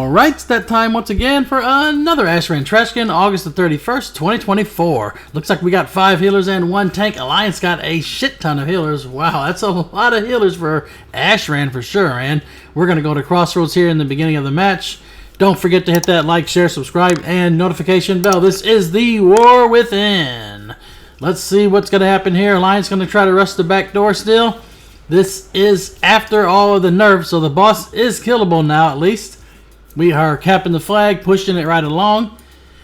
Alright, it's that time once again for another Ashran Trashkin, August the 31st, 2024. Looks like we got 5 healers and 1 tank. Alliance got a shit ton of healers. Wow, that's a lot of healers for Ashran for sure, and we're going to go to Crossroads here in the beginning of the match. Don't forget to hit that like, share, subscribe, and notification bell. This is the War Within. Let's see what's going to happen here. Alliance going to try to rush the back door still. This is after all of the nerfs, so the boss is killable now at least. We are capping the flag, pushing it right along.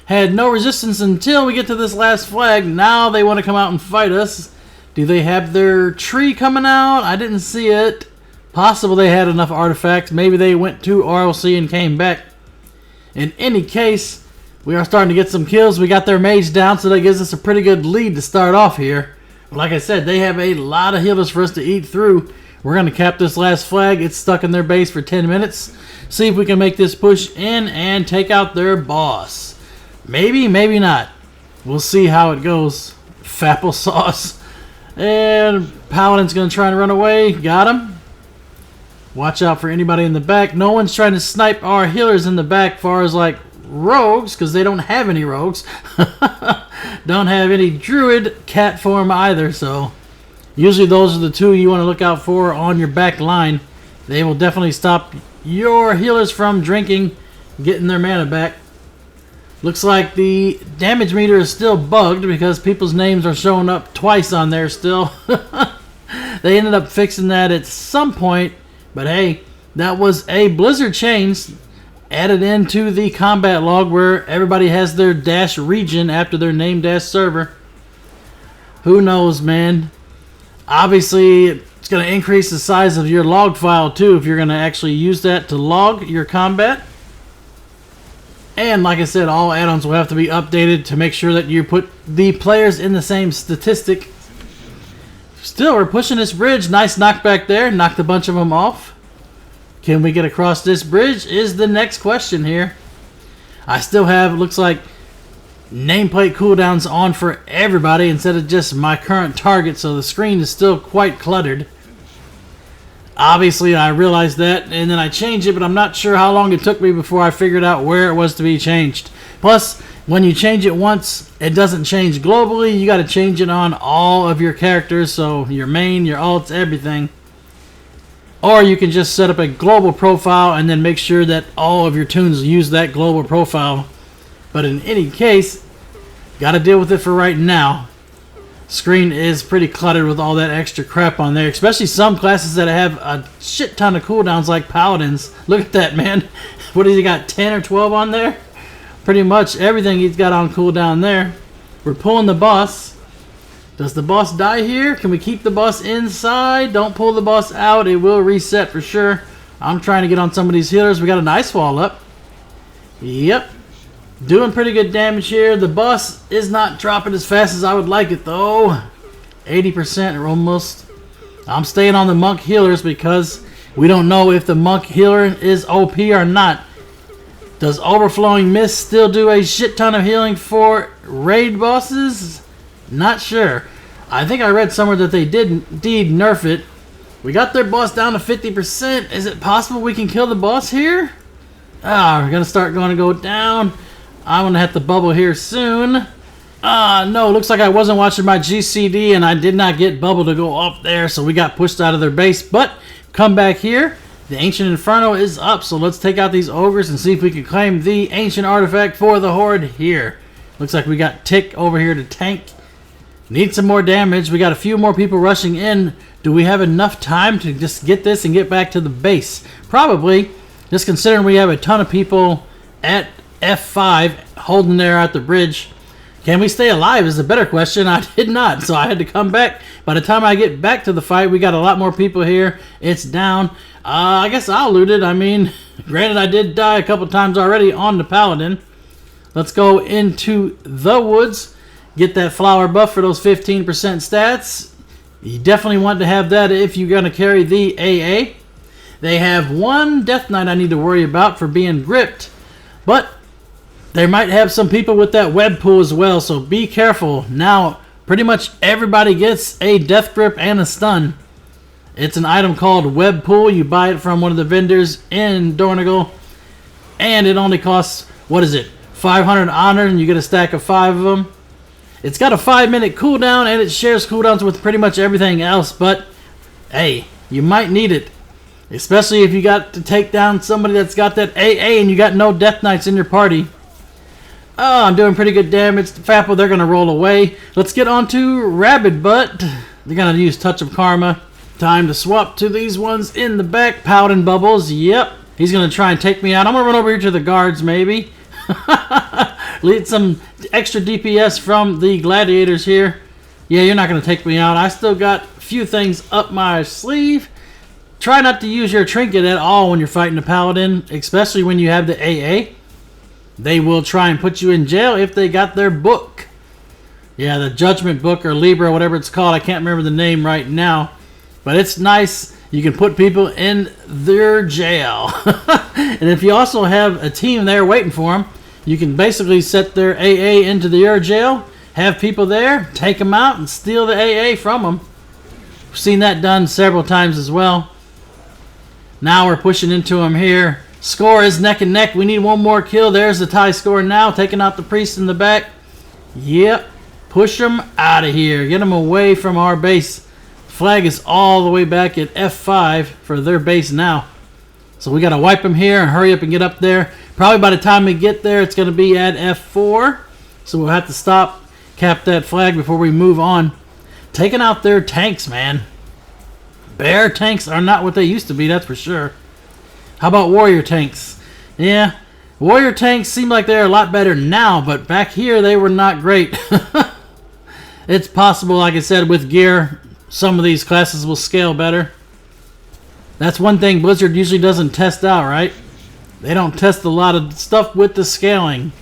Had no resistance until we get to this last flag. Now they want to come out and fight us. Do they have their tree coming out? I didn't see it. Possible they had enough artifacts. Maybe they went to RLC and came back. In any case, we are starting to get some kills. We got their mage down, so that gives us a pretty good lead to start off here. Like I said, they have a lot of healers for us to eat through. We're going to cap this last flag. It's stuck in their base for 10 minutes. See if we can make this push in and take out their boss. Maybe, maybe not. We'll see how it goes. Fapple sauce. And Paladin's going to try and run away. Got him. Watch out for anybody in the back. No one's trying to snipe our healers in the back as far as like rogues, because they don't have any rogues. Don't have any druid cat form either, so usually those are the two you want to look out for on your back line. They will definitely stop your healers from drinking, getting their mana back. Looks like the damage meter is still bugged because people's names are showing up twice on there still. They ended up fixing that at some point, but hey, that was a Blizzard change added into the combat log where everybody has their dash region after their name dash server. Who knows, man? Obviously, it's going to increase the size of your log file too if you're going to actually use that to log your combat. And like I said, all add-ons will have to be updated to make sure that you put the players in the same statistic. Still, we're pushing this bridge. Nice knockback there. Knocked a bunch of them off. Can we get across this bridge is the next question here. I still have, looks like, nameplate cooldowns on for everybody instead of just my current target, so the screen is still quite cluttered. Obviously, I realized that, and then I changed it, but I'm not sure how long it took me before I figured out where it was to be changed. Plus, when you change it once, it doesn't change globally. You got to change it on all of your characters, so your main, your ults, everything. Or you can just set up a global profile and then make sure that all of your tunes use that global profile. But in any case, got to deal with it for right now. Screen is pretty cluttered with all that extra crap on there, especially some classes that have a shit ton of cooldowns like Paladins. Look at that, man. What has he got, 10 or 12 on there? Pretty much everything he's got on cooldown there. We're pulling the boss. Does the boss die here? Can we keep the boss inside? Don't pull the boss out. It will reset for sure. I'm trying to get on some of these healers. We got an ice wall up. Yep. Doing pretty good damage here. The boss is not dropping as fast as I would like it though. 80% or almost. I'm staying on the monk healers because we don't know if the monk healer is OP or not. Does Overflowing Mist still do a shit ton of healing for raid bosses? Not sure. I think I read somewhere that they did indeed nerf it. We got their boss down to 50%. Is it possible we can kill the boss here? We're going to go down. I'm going to have to bubble here soon. No, looks like I wasn't watching my GCD and I did not get bubble to go up there, so we got pushed out of their base. But come back here. The Ancient Inferno is up, so let's take out these ogres and see if we can claim the ancient artifact for the Horde here. Looks like we got Tick over here to tank. Need some more damage. We got a few more people rushing in. Do we have enough time to just get this and get back to the base? Probably. Just considering we have a ton of people at F5 holding there at the bridge. Can we stay alive is a better question. I did not, so I had to come back. By the time I get back to the fight, we got a lot more people here. It's down. I guess I'll loot it. I mean, granted, I did die a couple times already on the Paladin. Let's go into the woods. Get that flower buff for those 15% stats. You definitely want to have that if you're going to carry the AA. They have one Death Knight I need to worry about for being gripped. But they might have some people with that web pool as well, so be careful. Now, pretty much everybody gets a death grip and a stun. It's an item called Web Pool. You buy it from one of the vendors in Dornigal. And it only costs, what is it, 500 honor, and you get a stack of 5 of them. It's got a 5-minute cooldown, and it shares cooldowns with pretty much everything else, but hey, you might need it. Especially if you got to take down somebody that's got that AA and you got no Death Knights in your party. Oh, I'm doing pretty good damage. Fapple, they're going to roll away. Let's get on to Rabid Butt. They're going to use Touch of Karma. Time to swap to these ones in the back. Paladin Bubbles, yep. He's going to try and take me out. I'm going to run over here to the guards, maybe. Lead some extra DPS from the gladiators here. Yeah, you're not going to take me out. I still got a few things up my sleeve. Try not to use your trinket at all when you're fighting a paladin, especially when you have the AA. They will try and put you in jail if they got their book. Yeah, the Judgment Book or Libra, whatever it's called. I can't remember the name right now. But it's nice. You can put people in their jail. And if you also have a team there waiting for them, you can basically set their AA into their jail, have people there, take them out, and steal the AA from them. We've seen that done several times as well. Now we're pushing into them here. Score is neck and neck. We need one more kill. There's the tie score now. Taking out the priest in the back. Yep. Push them out of here. Get them away from our base. Flag is all the way back at F5 for their base now. So we got to wipe them here and hurry up and get up there. Probably by the time we get there, it's going to be at F4. So we'll have to stop, cap that flag before we move on. Taking out their tanks, man. Bear tanks are not what they used to be, that's for sure. How about warrior tanks? Yeah, warrior tanks seem like they're a lot better now, but back here they were not great. It's possible, like I said, with gear, some of these classes will scale better. That's one thing Blizzard usually doesn't test out, right? They don't test a lot of stuff with the scaling,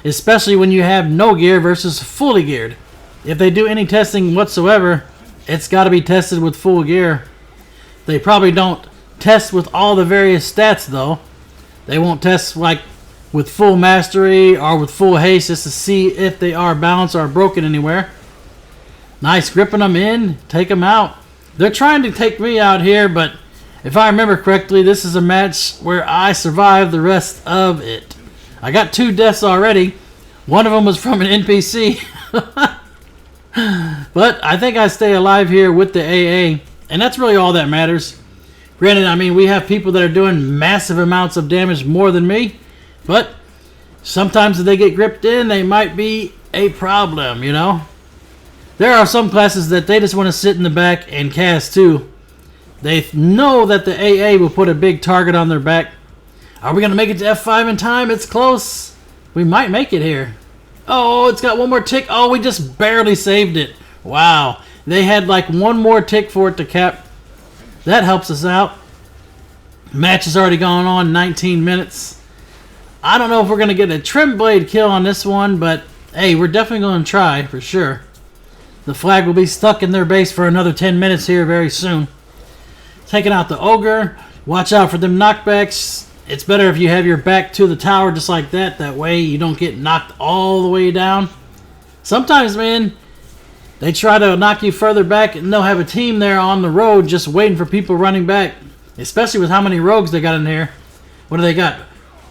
especially when you have no gear versus fully geared. If they do any testing whatsoever, it's got to be tested with full gear. They probably don't test with all the various stats, though. They won't test like with full mastery or with full haste just to see if they are balanced or broken anywhere. Nice, gripping them in, take them out. They're trying to take me out here, but if I remember correctly, this is a match where I survived the rest of it. I got 2 deaths already. One of them was from an NPC. But I think I stay alive here with the AA. And that's really all that matters. Granted, I mean, we have people that are doing massive amounts of damage more than me. But sometimes if they get gripped in, they might be a problem, you know. There are some classes that they just want to sit in the back and cast too. They know that the AA will put a big target on their back. Are we going to make it to F5 in time? It's close. We might make it here. Oh, it's got one more tick. Oh, we just barely saved it. Wow. They had like one more tick for it to cap. That helps us out. Match has already gone on 19 minutes. I don't know if we're going to get a Tremblade kill on this one, but hey, we're definitely going to try for sure. The flag will be stuck in their base for another 10 minutes here very soon. Taking out the ogre. Watch out for them knockbacks. It's better if you have your back to the tower just like that. That way you don't get knocked all the way down. Sometimes, man, they try to knock you further back and they'll have a team there on the road just waiting for people running back. Especially with how many rogues they got in here. What do they got?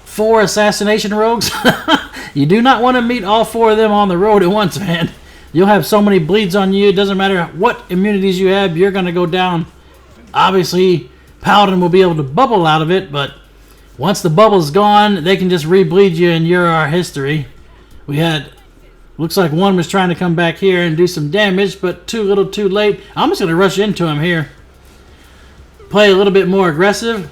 4 assassination rogues? You do not want to meet all 4 of them on the road at once, man. You'll have so many bleeds on you. It doesn't matter what immunities you have. You're going to go down. Obviously, Paladin will be able to bubble out of it, but once the bubble's gone, they can just re-bleed you and you're our history. We had, looks like one was trying to come back here and do some damage, but too little too late. I'm just going to rush into him here. Play a little bit more aggressive.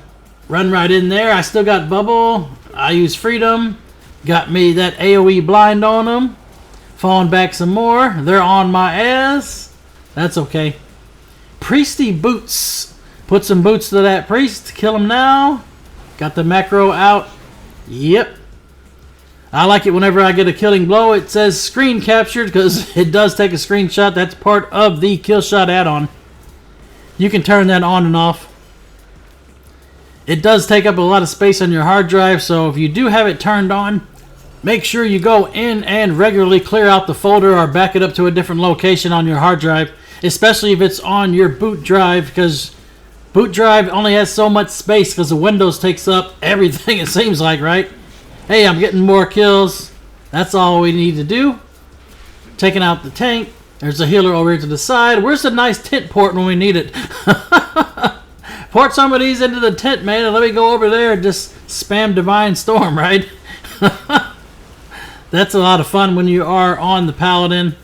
Run right in there. I still got bubble. I use freedom. Got me that AoE blind on them. Falling back some more. They're on my ass. That's okay. Priesty boots. Put some boots to that priest. Kill him now. Got the macro out. Yep. I like it whenever I get a killing blow. It says screen captured because it does take a screenshot. That's part of the kill shot add-on. You can turn that on and off. It does take up a lot of space on your hard drive, so if you do have it turned on, make sure you go in and regularly clear out the folder or back it up to a different location on your hard drive, especially if it's on your boot drive, because boot drive only has so much space because the Windows takes up everything, it seems like, right? Hey, I'm getting more kills. That's all we need to do. Taking out the tank. There's a healer over here to the side. Where's the nice tent port when we need it? Port some of these into the tent, man, and let me go over there and just spam Divine Storm, right? That's a lot of fun when you are on the Paladin.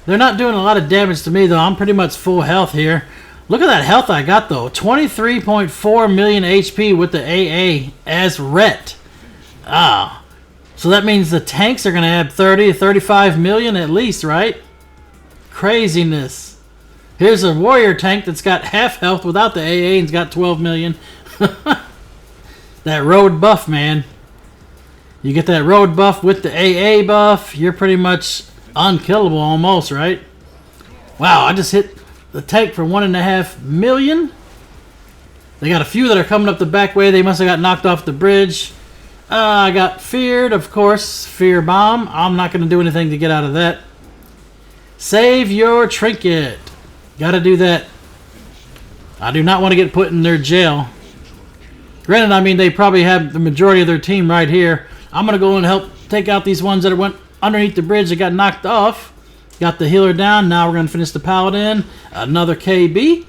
They're not doing a lot of damage to me, though. I'm pretty much full health here. Look at that health I got, though. 23.4 million HP with the AA as Ret. Ah. So that means the tanks are going to have 30 to 35 million at least, right? Craziness. Here's a warrior tank that's got half health without the AA and's got 12 million. That road buff, man. You get that road buff with the AA buff, you're pretty much unkillable almost, right? Wow, I just hit the tank for 1.5 million. They got a few that are coming up the back way. They must have got knocked off the bridge. I got feared, of course. Fear bomb. I'm not going to do anything to get out of that. Save your trinket. Got to do that. I do not want to get put in their jail. Granted, I mean, they probably have the majority of their team right here. I'm going to go and help take out these ones that went underneath the bridge that got knocked off. Got the healer down. Now we're going to finish the Paladin. Another KB.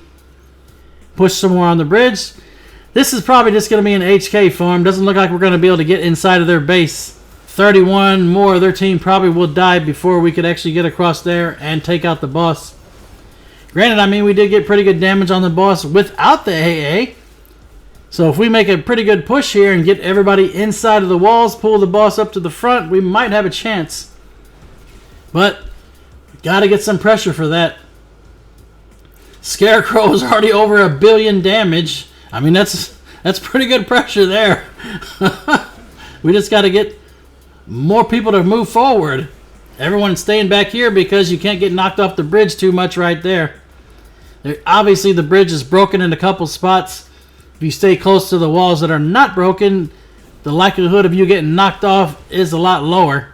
Push some more on the bridge. This is probably just going to be an HK farm. Doesn't look like we're going to be able to get inside of their base. 31 more of their team probably will die before we could actually get across there and take out the boss. Granted, I mean, we did get pretty good damage on the boss without the AA. So if we make a pretty good push here and get everybody inside of the walls, pull the boss up to the front, we might have a chance. But got to get some pressure for that. Scarecrow is already over 1 billion damage. I mean, that's pretty good pressure there. We just got to get more people to move forward. Everyone's staying back here because you can't get knocked off the bridge too much right there. Obviously, the bridge is broken in a couple spots. If you stay close to the walls that are not broken, the likelihood of you getting knocked off is a lot lower.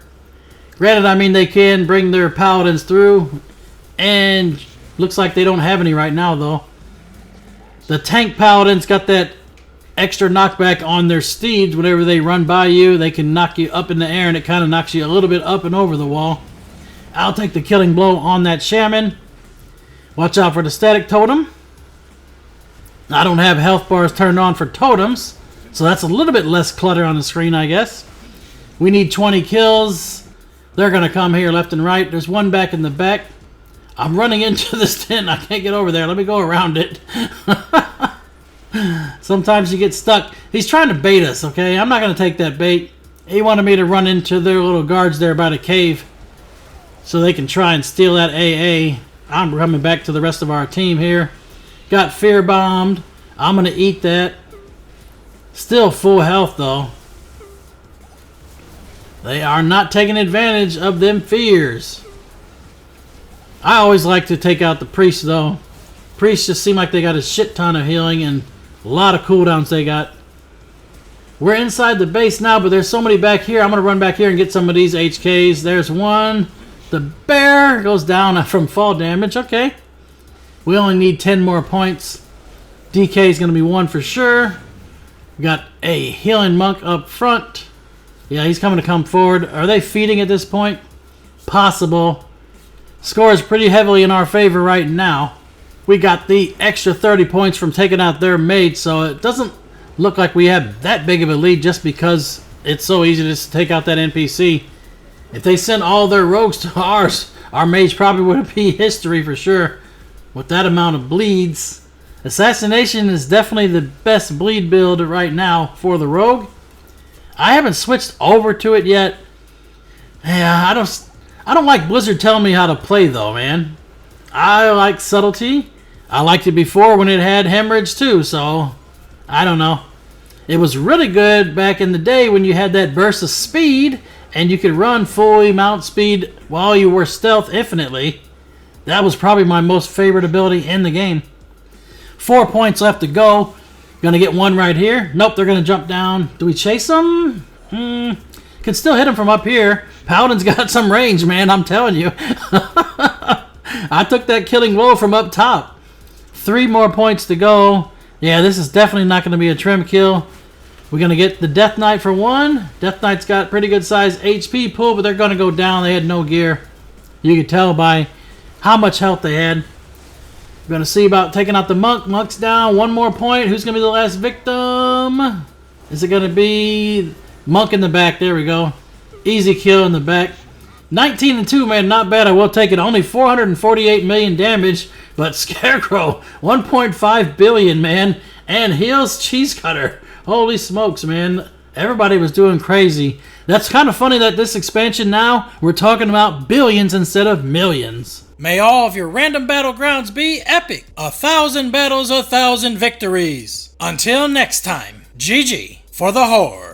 Granted, I mean, they can bring their paladins through, and looks like they don't have any right now, though. The tank paladins got that extra knockback on their steeds. Whenever they run by you, they can knock you up in the air, and it kind of knocks you a little bit up and over the wall. I'll take the killing blow on that shaman. Watch out for the static totem. I don't have health bars turned on for totems, so that's a little bit less clutter on the screen, I guess. We need 20 kills. They're going to come here left and right. There's one back in the back. I'm running into this tent. I can't get over there. Let me go around it. Sometimes you get stuck. He's trying to bait us, okay? I'm not going to take that bait. He wanted me to run into their little guards there by the cave so they can try and steal that AA. I'm coming back to the rest of our team here. Got fear bombed. I'm going to eat that. Still full health, though. They are not taking advantage of them fears. I always like to take out the priests, though. Priests just seem like they got a shit ton of healing and a lot of cooldowns they got. We're inside the base now, but there's so many back here. I'm going to run back here and get some of these HKs. There's one. The bear goes down from fall damage. Okay. We only need 10 more points. DK is going to be one for sure. We got a healing monk up front. Yeah, he's coming to come forward. Are they feeding at this point? Possible. Score is pretty heavily in our favor right now. We got the extra 30 points from taking out their mate, so it doesn't look like we have that big of a lead just because it's so easy to just take out that NPC. If they sent all their rogues to ours, our mage probably would be history for sure. With that amount of bleeds. Assassination is definitely the best bleed build right now for the rogue. I haven't switched over to it yet. Yeah, I don't like Blizzard telling me how to play though, man. I like subtlety. I liked it before when it had hemorrhage too, so I don't know. It was really good back in the day when you had that burst of speed and you could run fully mount speed while you were stealth infinitely. That was probably my most favorite ability in the game. 4 points left to go. Gonna get one right here. Nope, they're gonna jump down. Do we chase them? Can still hit them from up here. Paladin's got some range, man, I'm telling you. I took that killing blow from up top. 3 more points to go. Yeah, this is definitely not going to be a trim kill. We're going to get the Death Knight for 1. Death Knight's got pretty good size HP pool, but they're going to go down. They had no gear. You could tell by how much health they had. We're going to see about taking out the Monk. Monk's down. 1 more point. Who's going to be the last victim? Is it going to be Monk in the back? There we go. Easy kill in the back. 19 and 2, man. Not bad. I will take it. Only 448 million damage. But Scarecrow, 1.5 billion, man. And heals Cheese Cutter. Holy smokes, man. Everybody was doing crazy. That's kind of funny that this expansion now, we're talking about billions instead of millions. May all of your random battlegrounds be epic. 1,000 battles, 1,000 victories. Until next time, GG for the Horde.